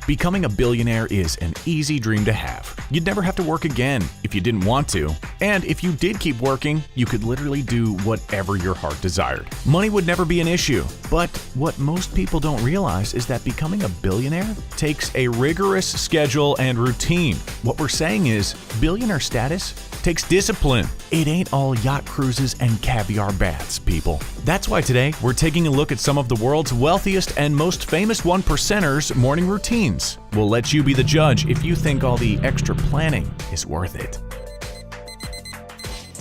Becoming a billionaire is an easy dream to have. You'd never have to work again if you didn't want to. And if you did keep working, you could literally do whatever your heart desired. Money would never be an issue. But what most people don't realize is that becoming a billionaire takes a rigorous schedule and routine. What we're saying is, billionaire status takes discipline. It ain't all yacht cruises and caviar baths, people. That's why today we're taking a look at some of the world's wealthiest and most famous 1%ers' morning routines. We'll let you be the judge if you think all the extra planning is worth it.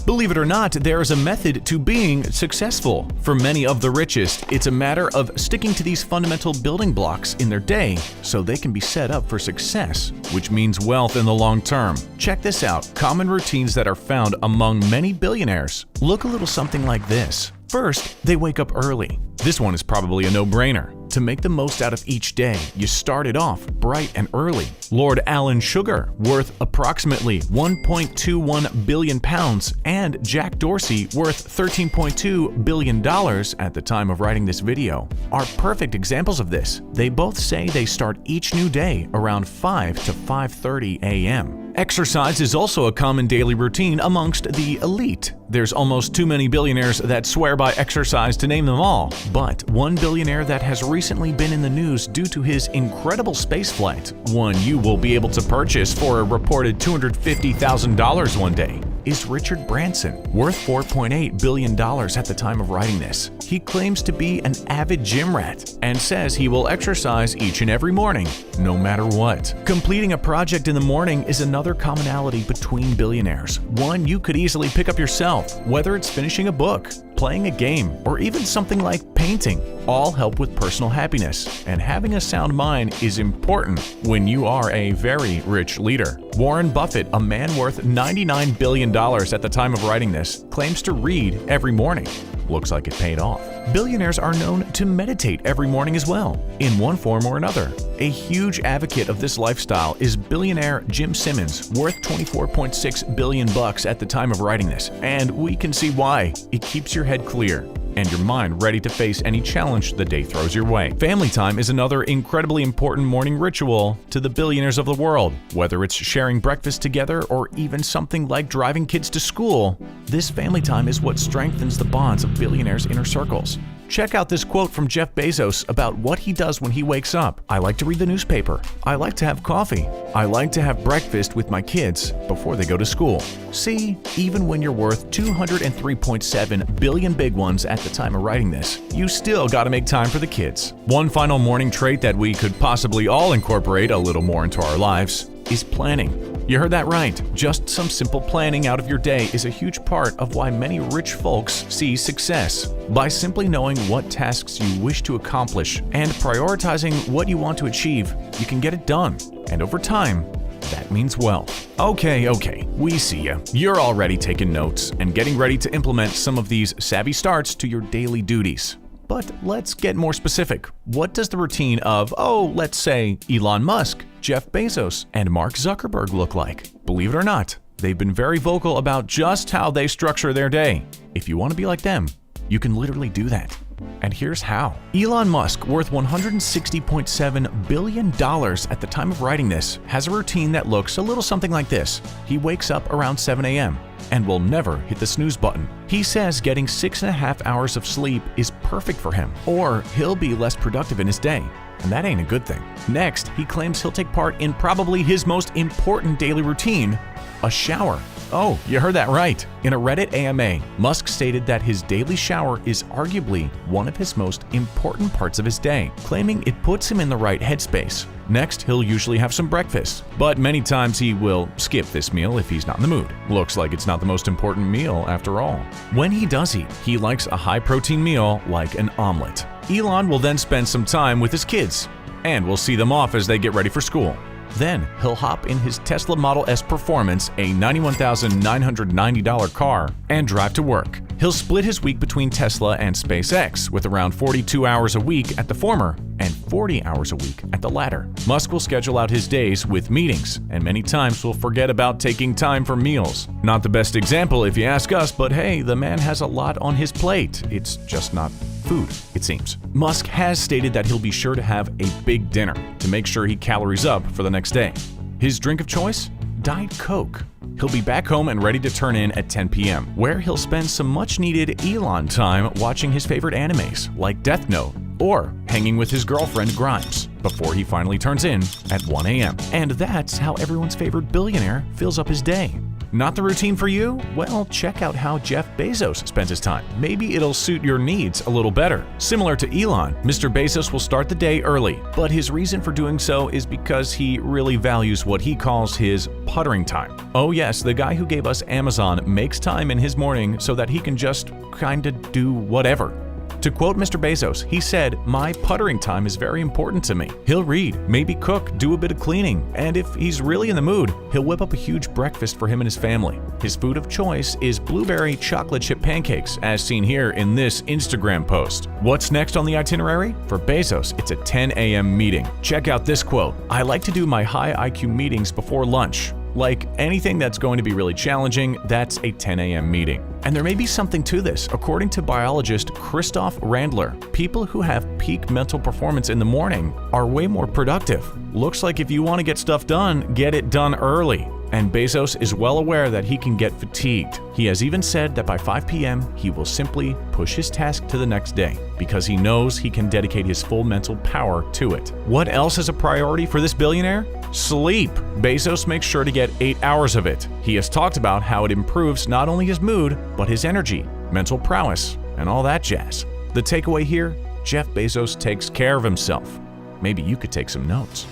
Believe it or not, there is a method to being successful. For many of the richest, it's a matter of sticking to these fundamental building blocks in their day so they can be set up for success, which means wealth in the long term. Check this out: common routines that are found among many billionaires. Look a little something like this. First, they wake up early. This one is probably a no-brainer. To make the most out of each day, you start it off bright and early. Lord Alan Sugar, worth approximately 1.21 billion pounds, and Jack Dorsey, worth $13.2 billion at the time of writing this video, are perfect examples of this. They both say they start each new day around 5 to 5:30 a.m. Exercise is also a common daily routine amongst the elite. There's almost too many billionaires that swear by exercise to name them all, but one billionaire that has recently been in the news due to his incredible spaceflight, one you will be able to purchase for a reported $250,000 one day, is Richard Branson, worth $4.8 billion at the time of writing this. He claims to be an avid gym rat and says he will exercise each and every morning, no matter what. Completing a project in the morning is another commonality between billionaires, one you could easily pick up yourself, whether it's finishing a book, playing a game, or even something like painting. All help with personal happiness, and having a sound mind is important when you are a very rich leader. Warren Buffett, a man worth $99 billion at the time of writing this, claims to read every morning. Looks like it paid off. Billionaires are known to meditate every morning as well, in one form or another. A huge advocate of this lifestyle is billionaire Jim Simmons, worth $24.6 billion at the time of writing this, and we can see why. It keeps your head clear and your mind ready to face any challenge the day throws your way. Family time is another incredibly important morning ritual to the billionaires of the world. Whether it's sharing breakfast together or even something like driving kids to school, this family time is what strengthens the bonds of billionaires' inner circles. Check out this quote from Jeff Bezos about what he does when he wakes up. "I like to read the newspaper. I like to have coffee. I like to have breakfast with my kids before they go to school." See, even when you're worth 203.7 billion big ones at the time of writing this, you still gotta make time for the kids. One final morning trait that we could possibly all incorporate a little more into our lives is planning. You heard that right. Just some simple planning out of your day is a huge part of why many rich folks see success. By simply knowing what tasks you wish to accomplish and prioritizing what you want to achieve, you can get it done. And over time, that means wealth. Okay, we see you. You're already taking notes and getting ready to implement some of these savvy starts to your daily duties. But let's get more specific. What does the routine of, let's say, Elon Musk, Jeff Bezos, and Mark Zuckerberg look like? Believe it or not, they've been very vocal about just how they structure their day. If you want to be like them, you can literally do that. And here's how. Elon Musk, worth $160.7 billion at the time of writing this, has a routine that looks a little something like this. He wakes up around 7 a.m. and will never hit the snooze button. He says getting 6.5 hours of sleep is perfect for him, or he'll be less productive in his day. And that ain't a good thing. Next, he claims he'll take part in probably his most important daily routine, a shower. Oh, you heard that right. In a Reddit AMA, Musk stated that his daily shower is arguably one of his most important parts of his day, claiming it puts him in the right headspace. Next, he'll usually have some breakfast, but many times he will skip this meal if he's not in the mood. Looks like it's not the most important meal after all. When he does eat, he likes a high-protein meal like an omelet. Elon will then spend some time with his kids, and we'll see them off as they get ready for school. Then he'll hop in his Tesla Model S Performance, a $91,990 car, and drive to work. He'll split his week between Tesla and SpaceX, with around 42 hours a week at the former and 40 hours a week at the latter. Musk will schedule out his days with meetings, and many times will forget about taking time for meals. Not the best example if you ask us, but hey, the man has a lot on his plate. It's just not food, it seems. Musk has stated that he'll be sure to have a big dinner to make sure he calories up for the next day. His drink of choice? Diet Coke. He'll be back home and ready to turn in at 10 p.m., where he'll spend some much-needed Elon time watching his favorite animes, like Death Note, or hanging with his girlfriend Grimes, before he finally turns in at 1 a.m. And that's how everyone's favorite billionaire fills up his day. Not the routine for you? Well, check out how Jeff Bezos spends his time. Maybe it'll suit your needs a little better. Similar to Elon, Mr. Bezos will start the day early, but his reason for doing so is because he really values what he calls his puttering time. Oh yes, the guy who gave us Amazon makes time in his morning so that he can just kinda do whatever. To quote Mr. Bezos, he said, "My puttering time is very important to me." He'll read, maybe cook, do a bit of cleaning, and if he's really in the mood, he'll whip up a huge breakfast for him and his family. His food of choice is blueberry chocolate chip pancakes, as seen here in this Instagram post. What's next on the itinerary? For Bezos, it's a 10 a.m. meeting. Check out this quote, "I like to do my high IQ meetings before lunch. Like anything that's going to be really challenging, that's a 10 a.m. meeting." And there may be something to this. According to biologist Christoph Randler, people who have peak mental performance in the morning are way more productive. Looks like if you want to get stuff done, get it done early. And Bezos is well aware that he can get fatigued. He has even said that by 5 p.m., he will simply push his task to the next day because he knows he can dedicate his full mental power to it. What else is a priority for this billionaire? Sleep. Bezos makes sure to get 8 hours of it. He has talked about how it improves not only his mood, but his energy, mental prowess, and all that jazz. The takeaway here? Jeff Bezos takes care of himself. Maybe you could take some notes.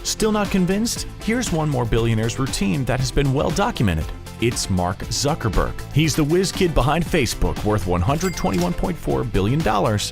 Still not convinced? Here's one more billionaire's routine that has been well documented. It's Mark Zuckerberg. He's the whiz kid behind Facebook, worth $121.4 billion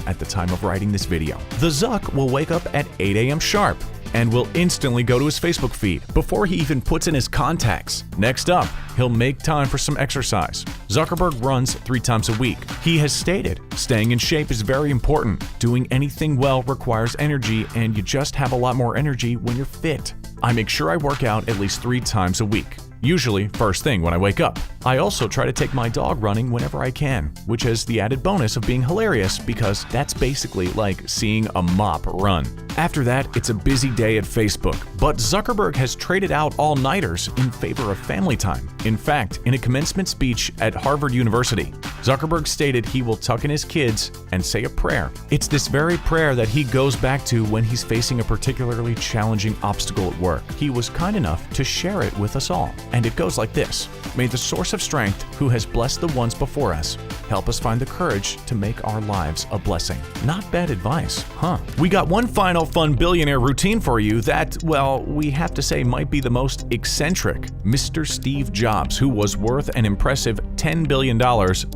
at the time of writing this video. The Zuck will wake up at 8 a.m. sharp and will instantly go to his Facebook feed before he even puts in his contacts. Next up, he'll make time for some exercise. Zuckerberg runs 3 times a week. He has stated, staying in shape is very important. Doing anything well requires energy, and you just have a lot more energy when you're fit. I make sure I work out at least 3 times a week. Usually first thing when I wake up. I also try to take my dog running whenever I can, which has the added bonus of being hilarious because that's basically like seeing a mop run. After that, it's a busy day at Facebook, but Zuckerberg has traded out all-nighters in favor of family time. In fact, in a commencement speech at Harvard University, Zuckerberg stated he will tuck in his kids and say a prayer. It's this very prayer that he goes back to when he's facing a particularly challenging obstacle at work. He was kind enough to share it with us all. And it goes like this. May the source of strength, who has blessed the ones before us, help us find the courage to make our lives a blessing. Not bad advice, huh? We got one final fun billionaire routine for you that, well, we have to say might be the most eccentric. Mr. Steve Jobs, who was worth an impressive $10 billion,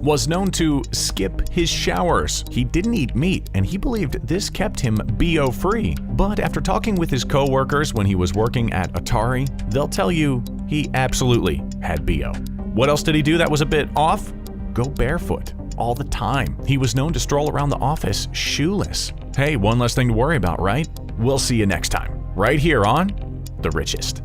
was known to skip his showers. He didn't eat meat, and he believed this kept him BO-free. But after talking with his co-workers when he was working at Atari, they'll tell you he absolutely had BO. What else did he do that was a bit off? Go barefoot all the time. He was known to stroll around the office shoeless. Hey, one less thing to worry about, right? We'll see you next time, right here on The Richest.